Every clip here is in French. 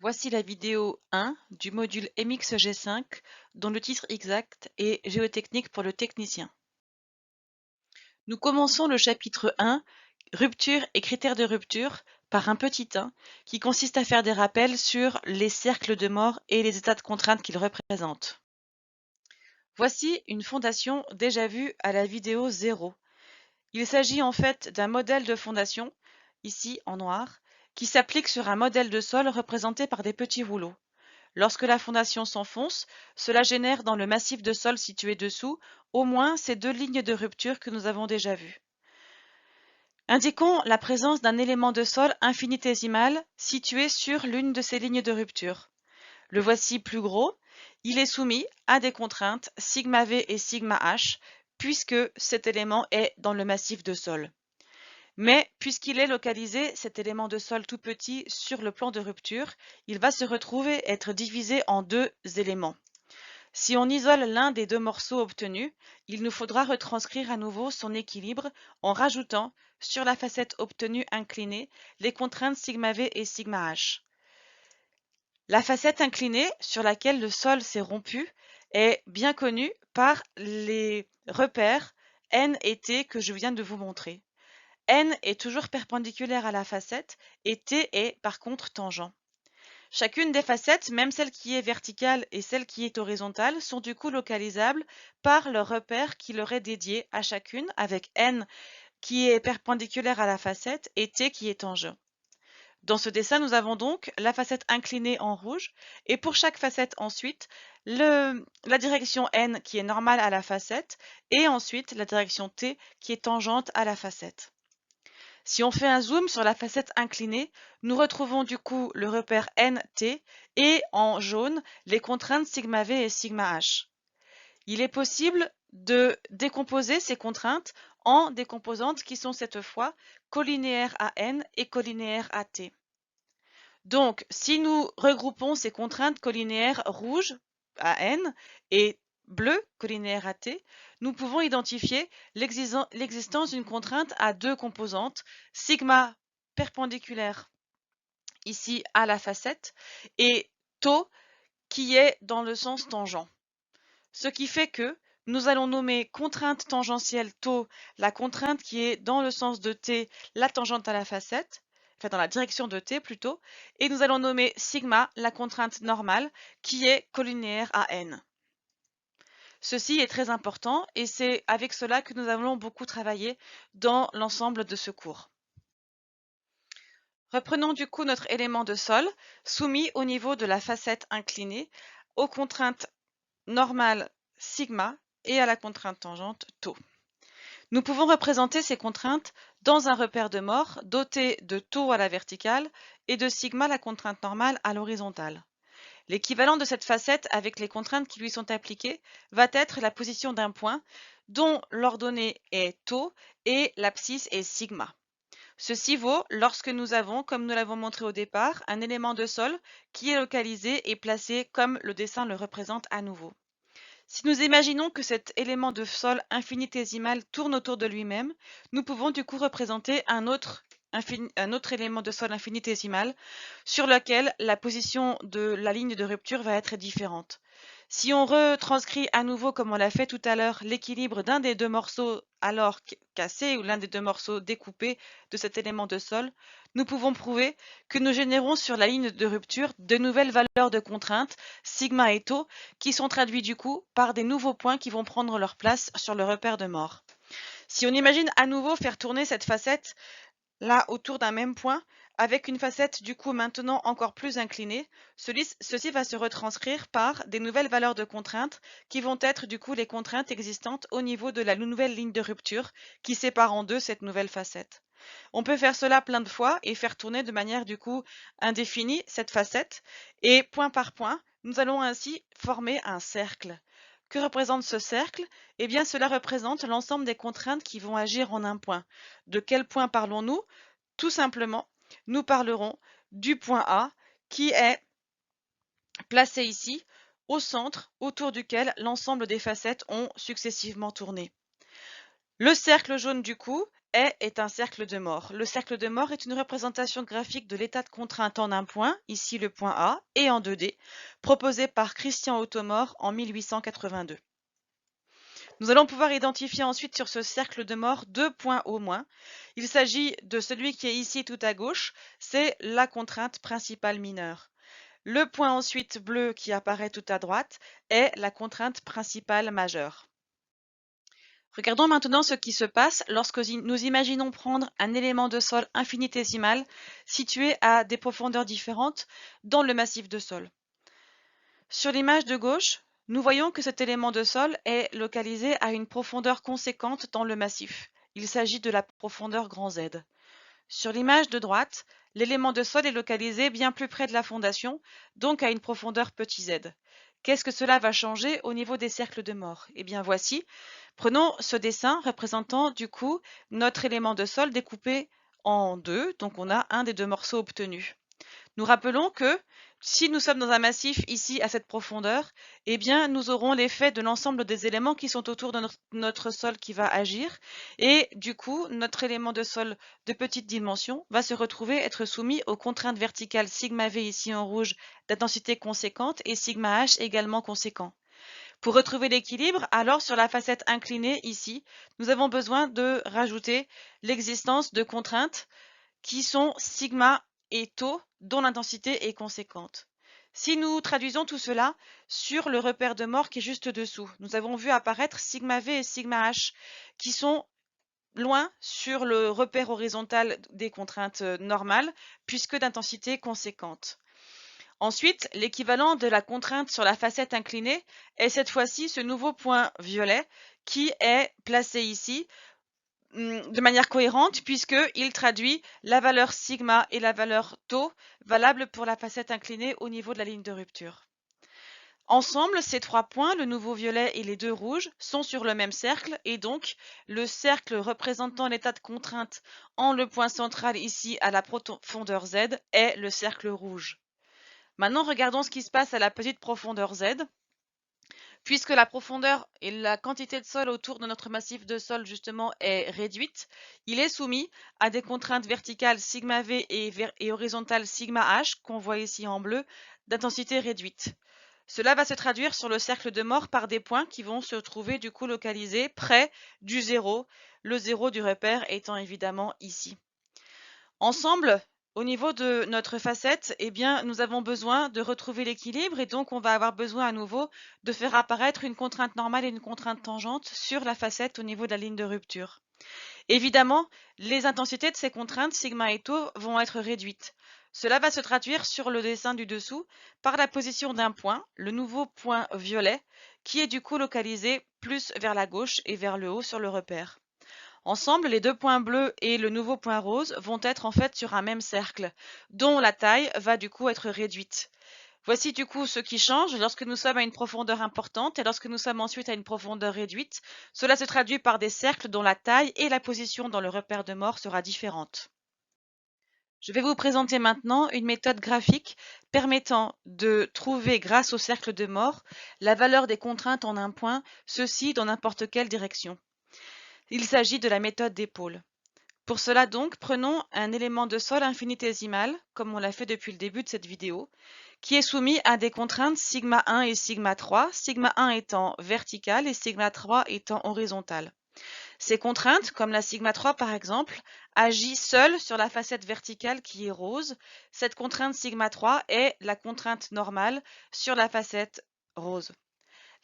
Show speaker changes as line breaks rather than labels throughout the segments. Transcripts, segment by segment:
Voici la vidéo 1 du module MXG5 dont le titre exact est Géotechnique pour le technicien. Nous commençons le chapitre 1, Rupture et critères de rupture, par un petit 1 qui consiste à faire des rappels sur les cercles de mort et les états de contrainte qu'ils représentent. Voici une fondation déjà vue à la vidéo 0. Il s'agit en fait d'un modèle de fondation, ici en noir, qui s'applique sur un modèle de sol représenté par des petits rouleaux. Lorsque la fondation s'enfonce, cela génère dans le massif de sol situé dessous au moins ces deux lignes de rupture que nous avons déjà vues. Indiquons la présence d'un élément de sol infinitésimal situé sur l'une de ces lignes de rupture. Le voici plus gros, il est soumis à des contraintes σv et σh puisque cet élément est dans le massif de sol. Mais puisqu'il est localisé, cet élément de sol tout petit sur le plan de rupture, il va se retrouver être divisé en deux éléments. Si on isole l'un des deux morceaux obtenus, il nous faudra retranscrire à nouveau son équilibre en rajoutant, sur la facette obtenue inclinée, les contraintes σv et σh. La facette inclinée, sur laquelle le sol s'est rompu, est bien connue par les repères n et t que je viens de vous montrer. N est toujours perpendiculaire à la facette et T est par contre tangent. Chacune des facettes, même celle qui est verticale et celle qui est horizontale, sont du coup localisables par le repère qui leur est dédié à chacune, avec N qui est perpendiculaire à la facette et T qui est tangent. Dans ce dessin, nous avons donc la facette inclinée en rouge et pour chaque facette ensuite, la direction N qui est normale à la facette et ensuite la direction T qui est tangente à la facette. Si on fait un zoom sur la facette inclinée, nous retrouvons du coup le repère NT et en jaune les contraintes σv et σh. Il est possible de décomposer ces contraintes en des composantes qui sont cette fois collinéaires à N et collinéaires à T. Donc, si nous regroupons ces contraintes collinéaires rouges à N et bleu collinéaire à T, nous pouvons identifier l'existence d'une contrainte à deux composantes, sigma perpendiculaire ici à la facette et tau qui est dans le sens tangent. Ce qui fait que nous allons nommer contrainte tangentielle tau la contrainte qui est dans le sens de T, la tangente à la facette, enfin dans la direction de T plutôt, et nous allons nommer sigma la contrainte normale qui est collinéaire à N. Ceci est très important et c'est avec cela que nous allons beaucoup travailler dans l'ensemble de ce cours. Reprenons du coup notre élément de sol soumis au niveau de la facette inclinée aux contraintes normales sigma et à la contrainte tangente tau. Nous pouvons représenter ces contraintes dans un repère de mort doté de tau à la verticale et de sigma la contrainte normale à l'horizontale. L'équivalent de cette facette avec les contraintes qui lui sont appliquées va être la position d'un point dont l'ordonnée est tau et l'abscisse est sigma. Ceci vaut lorsque nous avons, comme nous l'avons montré au départ, un élément de sol qui est localisé et placé comme le dessin le représente à nouveau. Si nous imaginons que cet élément de sol infinitésimal tourne autour de lui-même, nous pouvons du coup représenter un autre élément de sol infinitésimal sur lequel la position de la ligne de rupture va être différente. Si on retranscrit à nouveau, comme on l'a fait tout à l'heure, l'équilibre d'un des deux morceaux alors cassé ou l'un des deux morceaux découpés de cet élément de sol, nous pouvons prouver que nous générons sur la ligne de rupture de nouvelles valeurs de contrainte, sigma et tau, qui sont traduits du coup par des nouveaux points qui vont prendre leur place sur le repère de mort. Si on imagine à nouveau faire tourner cette facette là autour d'un même point, avec une facette du coup maintenant encore plus inclinée, ceci va se retranscrire par des nouvelles valeurs de contraintes qui vont être du coup les contraintes existantes au niveau de la nouvelle ligne de rupture qui sépare en deux cette nouvelle facette. On peut faire cela plein de fois et faire tourner de manière du coup indéfinie cette facette et point par point, nous allons ainsi former un cercle. Que représente ce cercle? Eh bien, cela représente l'ensemble des contraintes qui vont agir en un point. De quel point parlons-nous? Tout simplement, nous parlerons du point A qui est placé ici, au centre, autour duquel l'ensemble des facettes ont successivement tourné. Le cercle jaune du coup E est un cercle de mort. Le cercle de mort est une représentation graphique de l'état de contrainte en un point, ici le point A, et en 2D, proposé par Christian Automore en 1882. Nous allons pouvoir identifier ensuite sur ce cercle de mort deux points au moins. Il s'agit de celui qui est ici tout à gauche, c'est la contrainte principale mineure. Le point ensuite bleu qui apparaît tout à droite est la contrainte principale majeure. Regardons maintenant ce qui se passe lorsque nous imaginons prendre un élément de sol infinitésimal situé à des profondeurs différentes dans le massif de sol. Sur l'image de gauche, nous voyons que cet élément de sol est localisé à une profondeur conséquente dans le massif. Il s'agit de la profondeur grand Z. Sur l'image de droite, l'élément de sol est localisé bien plus près de la fondation, donc à une profondeur petit z. Qu'est-ce que cela va changer au niveau des cercles de mort? Eh bien voici, prenons ce dessin représentant du coup notre élément de sol découpé en deux, donc on a un des deux morceaux obtenus. Nous rappelons que si nous sommes dans un massif ici à cette profondeur, eh bien nous aurons l'effet de l'ensemble des éléments qui sont autour de notre sol qui va agir et du coup notre élément de sol de petite dimension va se retrouver être soumis aux contraintes verticales sigma V ici en rouge d'intensité conséquente et sigma H également conséquent. Pour retrouver l'équilibre, alors sur la facette inclinée ici, nous avons besoin de rajouter l'existence de contraintes qui sont sigma et tau dont l'intensité est conséquente. Si nous traduisons tout cela sur le repère de mort qui est juste dessous, nous avons vu apparaître sigma V et sigma H qui sont loin sur le repère horizontal des contraintes normales puisque d'intensité conséquente. Ensuite, l'équivalent de la contrainte sur la facette inclinée est cette fois-ci ce nouveau point violet qui est placé ici de manière cohérente puisqu'il traduit la valeur sigma et la valeur tau valables pour la facette inclinée au niveau de la ligne de rupture. Ensemble, ces trois points, le nouveau violet et les deux rouges, sont sur le même cercle et donc le cercle représentant l'état de contrainte en le point central ici à la profondeur Z est le cercle rouge. Maintenant, regardons ce qui se passe à la petite profondeur Z. Puisque la profondeur et la quantité de sol autour de notre massif de sol justement est réduite, il est soumis à des contraintes verticales sigma V et horizontales sigma H, qu'on voit ici en bleu, d'intensité réduite. Cela va se traduire sur le cercle de mort par des points qui vont se trouver du coup localisés près du zéro, le zéro du repère étant évidemment ici. Ensemble, au niveau de notre facette, eh bien, nous avons besoin de retrouver l'équilibre et donc on va avoir besoin à nouveau de faire apparaître une contrainte normale et une contrainte tangente sur la facette au niveau de la ligne de rupture. Évidemment, les intensités de ces contraintes, sigma et tau, vont être réduites. Cela va se traduire sur le dessin du dessous par la position d'un point, le nouveau point violet, qui est du coup localisé plus vers la gauche et vers le haut sur le repère. Ensemble, les deux points bleus et le nouveau point rose vont être en fait sur un même cercle, dont la taille va du coup être réduite. Voici du coup ce qui change lorsque nous sommes à une profondeur importante et lorsque nous sommes ensuite à une profondeur réduite. Cela se traduit par des cercles dont la taille et la position dans le repère de mort sera différente. Je vais vous présenter maintenant une méthode graphique permettant de trouver grâce au cercle de mort la valeur des contraintes en un point, ceci dans n'importe quelle direction. Il s'agit de la méthode d'épaule. Pour cela donc, prenons un élément de sol infinitésimal, comme on l'a fait depuis le début de cette vidéo, qui est soumis à des contraintes sigma 1 et sigma 3, sigma 1 étant verticale et sigma 3 étant horizontale. Ces contraintes, comme la sigma 3 par exemple, agit seule sur la facette verticale qui est rose. Cette contrainte sigma 3 est la contrainte normale sur la facette rose.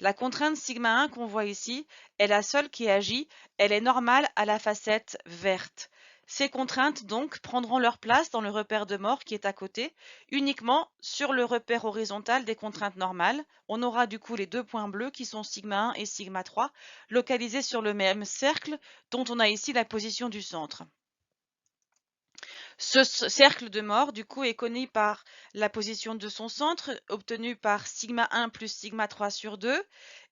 La contrainte sigma 1 qu'on voit ici est la seule qui agit, elle est normale à la facette verte. Ces contraintes donc prendront leur place dans le repère de mort qui est à côté, uniquement sur le repère horizontal des contraintes normales. On aura du coup les deux points bleus qui sont sigma 1 et sigma 3, localisés sur le même cercle dont on a ici la position du centre. Ce cercle de mort, du coup, est connu par la position de son centre, obtenue par sigma 1 plus sigma 3 sur 2.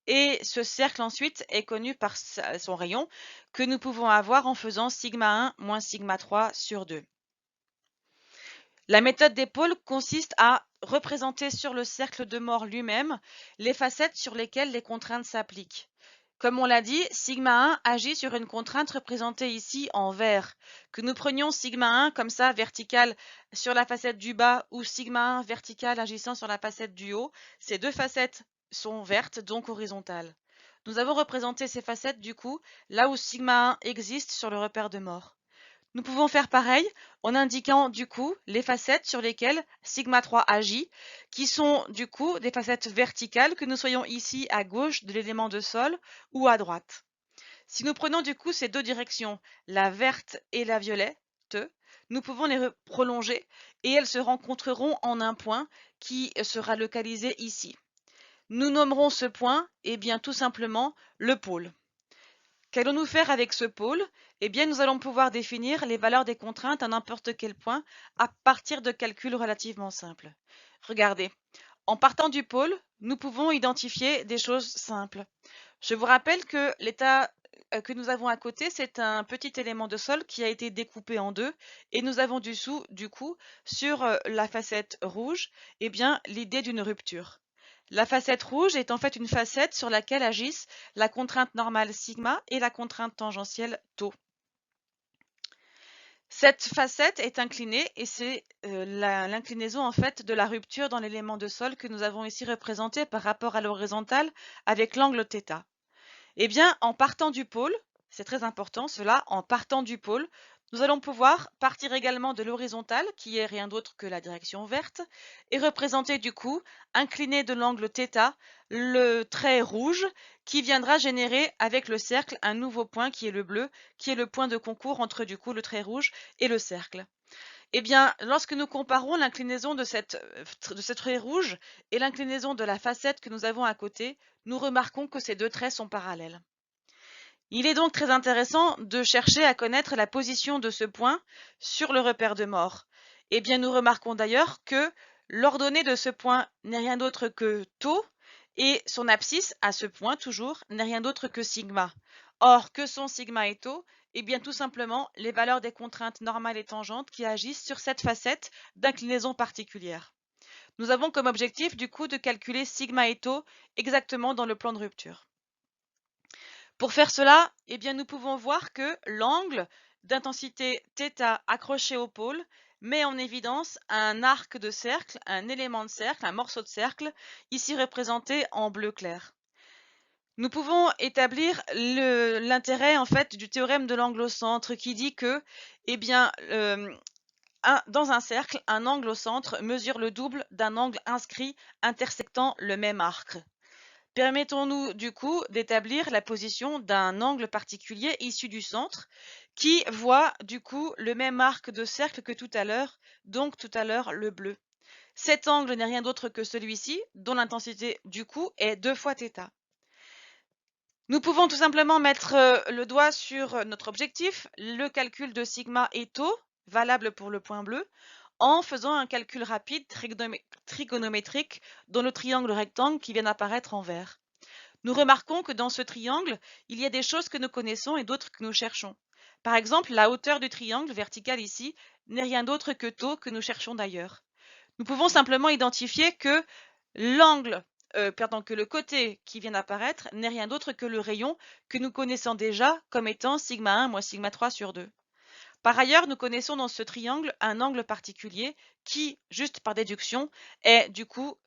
Et ce cercle ensuite est connu par son rayon, que nous pouvons avoir en faisant sigma 1 moins sigma 3 sur 2. La méthode d'épaule consiste à représenter sur le cercle de mort lui-même les facettes sur lesquelles les contraintes s'appliquent. Comme on l'a dit, sigma 1 agit sur une contrainte représentée ici en vert. Que nous prenions sigma 1 comme ça, vertical sur la facette du bas, ou sigma 1 vertical agissant sur la facette du haut, ces deux facettes sont vertes, donc horizontales. Nous avons représenté ces facettes du coup là où sigma 1 existe sur le repère de mort. Nous pouvons faire pareil en indiquant du coup les facettes sur lesquelles sigma 3 agit, qui sont du coup des facettes verticales, que nous soyons ici à gauche de l'élément de sol ou à droite. Si nous prenons du coup ces deux directions, la verte et la violette, nous pouvons les prolonger et elles se rencontreront en un point qui sera localisé ici. Nous nommerons ce point, eh bien, tout simplement le pôle. Qu'allons-nous faire avec ce pôle? Eh bien, nous allons pouvoir définir les valeurs des contraintes à n'importe quel point à partir de calculs relativement simples. Regardez, en partant du pôle, nous pouvons identifier des choses simples. Je vous rappelle que l'état que nous avons à côté, c'est un petit élément de sol qui a été découpé en deux, et nous avons du coup, sur la facette rouge, eh bien, l'idée d'une rupture. La facette rouge est en fait une facette sur laquelle agissent la contrainte normale sigma et la contrainte tangentielle tau. Cette facette est inclinée et c'est l'inclinaison en fait de la rupture dans l'élément de sol que nous avons ici représenté par rapport à l'horizontale avec l'angle θ. Eh bien, en partant du pôle, c'est très important cela, en partant du pôle, nous allons pouvoir partir également de l'horizontale, qui est rien d'autre que la direction verte, et représenter du coup, incliné de l'angle θ, le trait rouge qui viendra générer avec le cercle un nouveau point qui est le bleu, qui est le point de concours entre du coup le trait rouge et le cercle. Eh bien, lorsque nous comparons l'inclinaison de ce trait rouge et l'inclinaison de la facette que nous avons à côté, nous remarquons que ces deux traits sont parallèles. Il est donc très intéressant de chercher à connaître la position de ce point sur le repère de mort. Eh bien, nous remarquons d'ailleurs que l'ordonnée de ce point n'est rien d'autre que tau et son abscisse, à ce point toujours, n'est rien d'autre que sigma. Or, que sont sigma et tau? Eh bien, tout simplement les valeurs des contraintes normales et tangentes qui agissent sur cette facette d'inclinaison particulière. Nous avons comme objectif du coup de calculer sigma et tau exactement dans le plan de rupture. Pour faire cela, eh bien, nous pouvons voir que l'angle d'intensité θ accroché au pôle met en évidence un arc de cercle, un élément de cercle, un morceau de cercle, ici représenté en bleu clair. Nous pouvons établir l'intérêt en fait du théorème de l'angle au centre qui dit que, eh bien, dans un cercle, un angle au centre mesure le double d'un angle inscrit intersectant le même arc. Permettons-nous du coup d'établir la position d'un angle particulier issu du centre qui voit du coup le même arc de cercle que tout à l'heure, donc tout à l'heure le bleu. Cet angle n'est rien d'autre que celui-ci, dont l'intensité du coup est 2 fois θ. Nous pouvons tout simplement mettre le doigt sur notre objectif, le calcul de sigma et tau, valable pour le point bleu, en faisant un calcul rapide trigonométrique dans le triangle rectangle qui vient d'apparaître en vert. Nous remarquons que dans ce triangle, il y a des choses que nous connaissons et d'autres que nous cherchons. Par exemple, la hauteur du triangle vertical ici n'est rien d'autre que tau que nous cherchons d'ailleurs. Nous pouvons simplement identifier que que le côté qui vient d'apparaître n'est rien d'autre que le rayon que nous connaissons déjà comme étant sigma 1 moins sigma 3 sur 2. Par ailleurs, nous connaissons dans ce triangle un angle particulier qui, juste par déduction, est du coup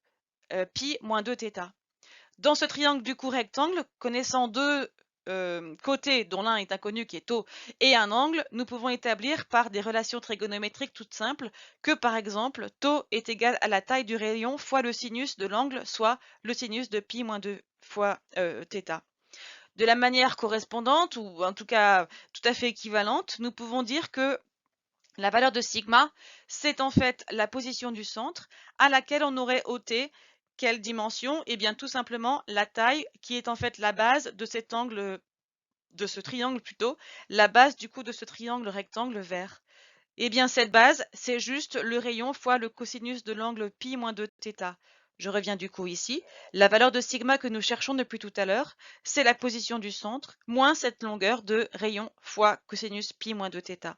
pi moins 2 θ. Dans ce triangle du coup rectangle, connaissant deux côtés dont l'un est inconnu qui est tau et un angle, nous pouvons établir par des relations trigonométriques toutes simples que par exemple tau est égal à la taille du rayon fois le sinus de l'angle, soit le sinus de pi moins 2 fois θ. De la manière correspondante, ou en tout cas tout à fait équivalente, nous pouvons dire que la valeur de sigma, c'est en fait la position du centre à laquelle on aurait ôté quelle dimension? Eh bien tout simplement la taille qui est en fait la base de cet angle, de ce triangle plutôt, la base du coup de ce triangle rectangle vert. Eh bien cette base, c'est juste le rayon fois le cosinus de l'angle pi moins 2 θ. Je reviens du coup ici. La valeur de sigma que nous cherchons depuis tout à l'heure, c'est la position du centre, moins cette longueur de rayon fois cosinus pi moins 2 θ.